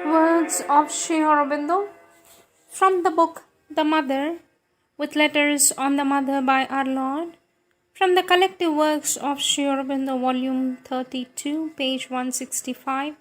Words of Sri Aurobindo from the book The Mother, with letters on the Mother by our Lord, from the collective works of Sri Aurobindo, volume 32, page 165.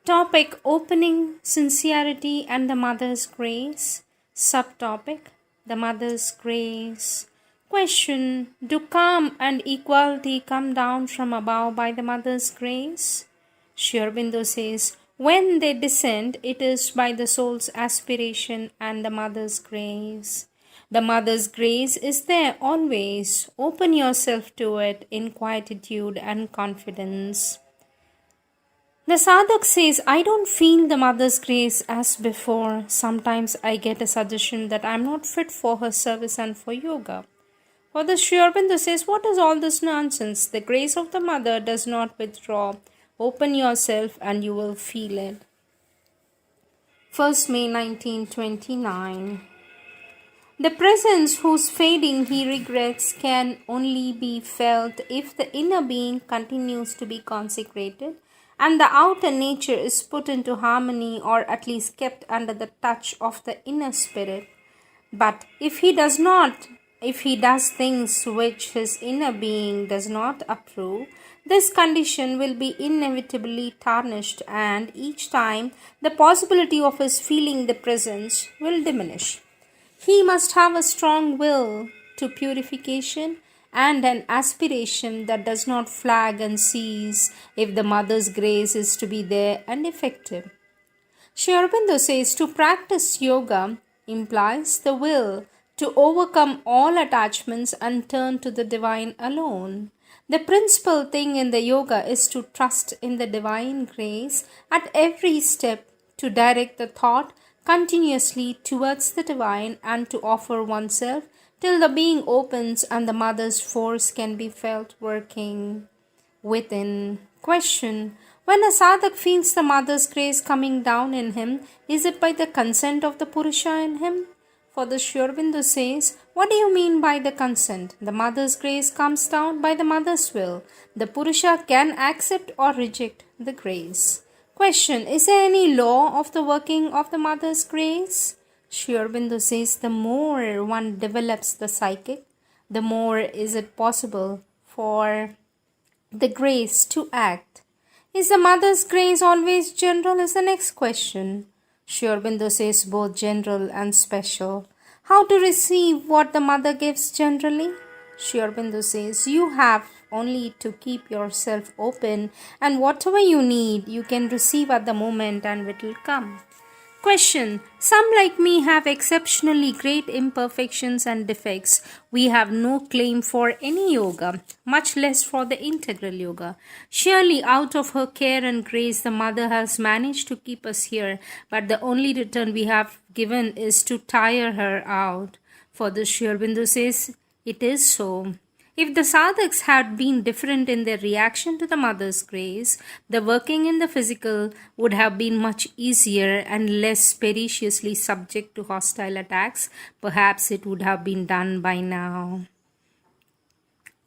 Topic: Opening, Sincerity and the Mother's Grace. Subtopic: The Mother's Grace. Question: Do calm and equality come down from above by the Mother's grace? Sri Aurobindo says, when they descend, it is by the soul's aspiration and the Mother's grace. The Mother's grace is there always. Open yourself to it in quietude and confidence. The sadhak says, I don't feel the Mother's grace as before. Sometimes I get a suggestion that I am not fit for her service and for yoga. For the Sri Aurobindo says, what is all this nonsense? The grace of the Mother does not withdraw. Open yourself and you will feel it. 1st May 1929. The presence whose fading he regrets can only be felt if the inner being continues to be consecrated and the outer nature is put into harmony, or at least kept under the touch of the inner spirit. But if he does things which his inner being does not approve, this condition will be inevitably tarnished, and each time the possibility of his feeling the presence will diminish. He must have a strong will to purification and an aspiration that does not flag and cease if the Mother's grace is to be there and effective. Sri Aurobindo says to practice yoga implies the will to overcome all attachments and turn to the divine alone. The principal thing in the yoga is to trust in the divine grace at every step, to direct the thought continuously towards the divine, and to offer oneself till the being opens and the Mother's force can be felt working within. Question: when a sadhak feels the Mother's grace coming down in him, is it by the consent of the Purusha in him? For the Sri Aurobindo says, what do you mean by the consent? The Mother's grace comes down by the Mother's will. The Purusha can accept or reject the grace. Question: is there any law of the working of the Mother's grace? Sri Aurobindo says, the more one develops the psychic, the more is it possible for the grace to act. Is the Mother's grace always general is the next question. Sri Aurobindo says both general and special. How to receive what the Mother gives generally? Sri Aurobindo says, you have only to keep yourself open, and whatever you need, you can receive at the moment and it will come. Question: some like me have exceptionally great imperfections and defects. We have no claim for any yoga, much less for the integral yoga. Surely out of her care and grace the Mother has managed to keep us here, but the only return we have given is to tire her out. For the Sri Aurobindo says, it is so. If the sadhaks had been different in their reaction to the Mother's grace, the working in the physical would have been much easier and less perniciously subject to hostile attacks. Perhaps it would have been done by now.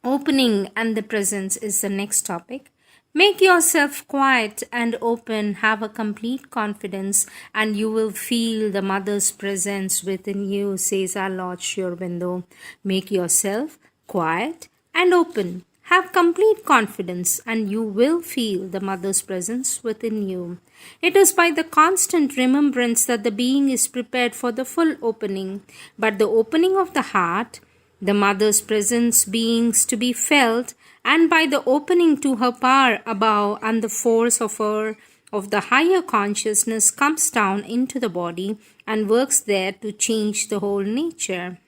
Opening and the presence is the next topic. Make yourself quiet and open, have a complete confidence, and you will feel the Mother's presence within you, says our Lord Sri Aurobindo. Make yourself quiet and open, have complete confidence, and you will feel the Mother's presence within you. It is by the constant remembrance that the being is prepared for the full opening, but the opening of the heart, the Mother's presence beings to be felt, and by the opening to her power above and the force of the higher consciousness comes down into the body and works there to change the whole nature.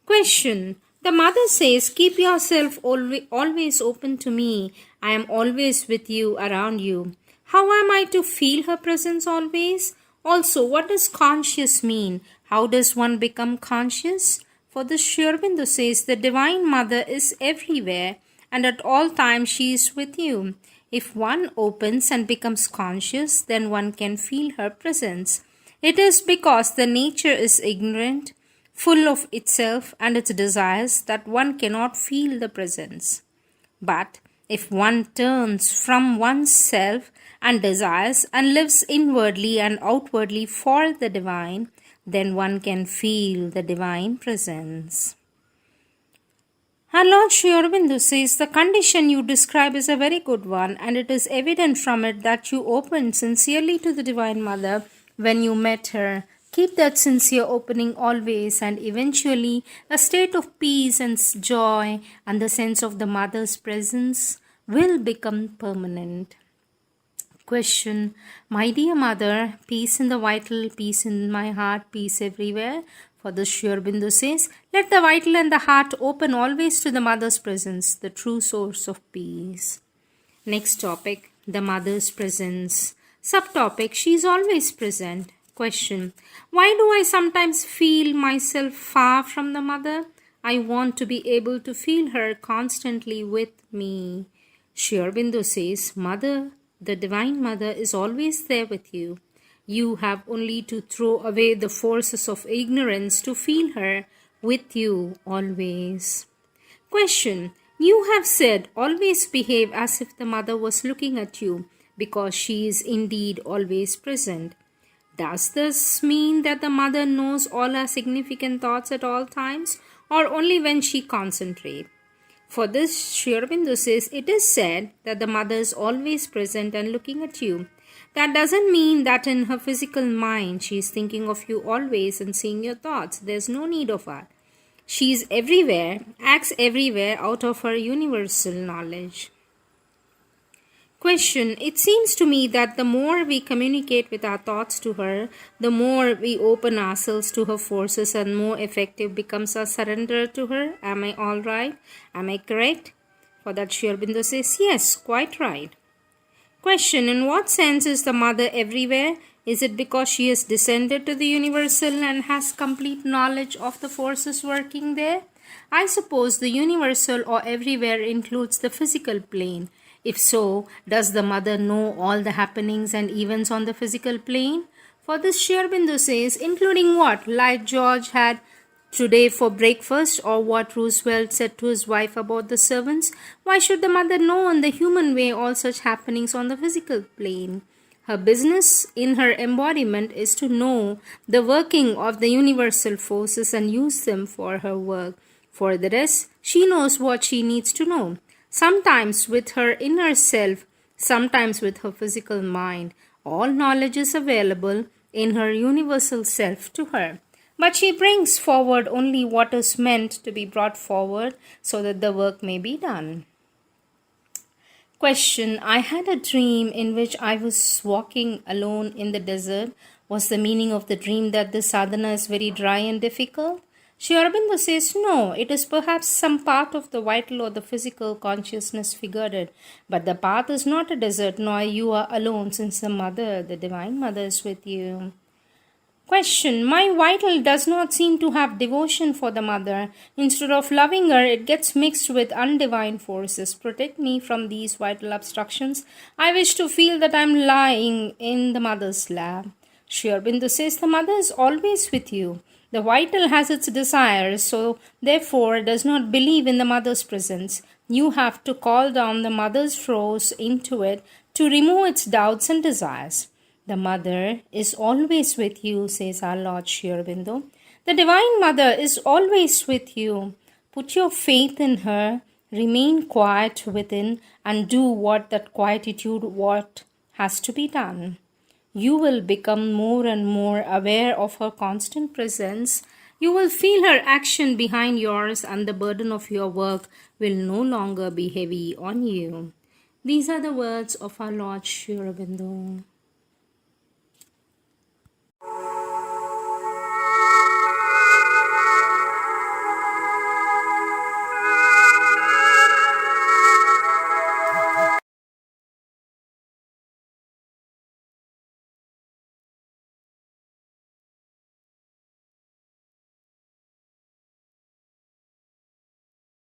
Question: the Mother says, keep yourself always open to me. I am always with you, around you. How am I to feel her presence always? Also, what does conscious mean? How does one become conscious? For the Sri Aurobindo says, the Divine Mother is everywhere and at all times she is with you. If one opens and becomes conscious, then one can feel her presence. It is because the nature is ignorant, full of itself and its desires, that one cannot feel the presence. But If one turns from oneself and desires and lives inwardly and outwardly for the divine, then one can feel the divine presence. Our Lord Sri Aurobindo says the condition you describe is a very good one, and it is evident from it that you opened sincerely to the Divine Mother when you met her. Keep that sincere opening always, and eventually a state of peace and joy and the sense of the Mother's presence will become permanent. Question. My dear Mother, peace in the vital, peace in my heart, peace everywhere. For this Sri Aurobindo says, let the vital and the heart open always to the Mother's presence, the true source of peace. Next topic, the Mother's presence. Subtopic, she is always present. Question. Why do I sometimes feel myself far from the Mother? I want to be able to feel her constantly with me. Sri Aurobindo says, Mother, the Divine Mother is always there with you. You have only to throw away the forces of ignorance to feel her with you always. Question. You have said always behave as if the Mother was looking at you because she is indeed always present. Does this mean that the Mother knows all our significant thoughts at all times or only when she concentrates? For this, Sri Aurobindo says, it is said that the Mother is always present and looking at you. That doesn't mean that in her physical mind she is thinking of you always and seeing your thoughts. There's no need of that. She is everywhere, acts everywhere out of her universal knowledge. Question. It seems to me that the more we communicate with our thoughts to her, the more we open ourselves to her forces and more effective becomes our surrender to her. Am I all right? Am I correct? For that Sri Aurobindo says, yes, quite right. Question. In what sense is the Mother everywhere? Is it because she has descended to the universal and has complete knowledge of the forces working there? I suppose the universal or everywhere includes the physical plane. If so, does the Mother know all the happenings and events on the physical plane? For this Sri Aurobindo says, including what? Like George had today for breakfast, or what Roosevelt said to his wife about the servants. Why should the Mother know in the human way all such happenings on the physical plane? Her business in her embodiment is to know the working of the universal forces and use them for her work. For the rest, she knows what she needs to know. Sometimes with her inner self, sometimes with her physical mind. All knowledge is available in her universal self to her. But she brings forward only what is meant to be brought forward so that the work may be done. Question. I had a dream in which I was walking alone in the desert. Was the meaning of the dream that this sadhana is very dry and difficult? Sri Aurobindo says, no, it is perhaps some part of the vital or the physical consciousness figured it. But the path is not a desert, nor you are alone, since the Mother, the Divine Mother, is with you. Question. My vital does not seem to have devotion for the Mother. Instead of loving her, it gets mixed with undivine forces. Protect me from these vital obstructions. I wish to feel that I am lying in the Mother's lap. Sri Aurobindo says the Mother is always with you. The vital has its desires, so therefore does not believe in the Mother's presence. You have to call down the Mother's force into it to remove its doubts and desires. The Mother is always with you, says our Lord Sri Aurobindo. The Divine Mother is always with you. Put your faith in her, remain quiet within, and do what that quietude what has to be done. You will become more and more aware of her constant presence. You will feel her action behind yours, and the burden of your work will no longer be heavy on you. These are the words of our Lord Sri Aurobindo.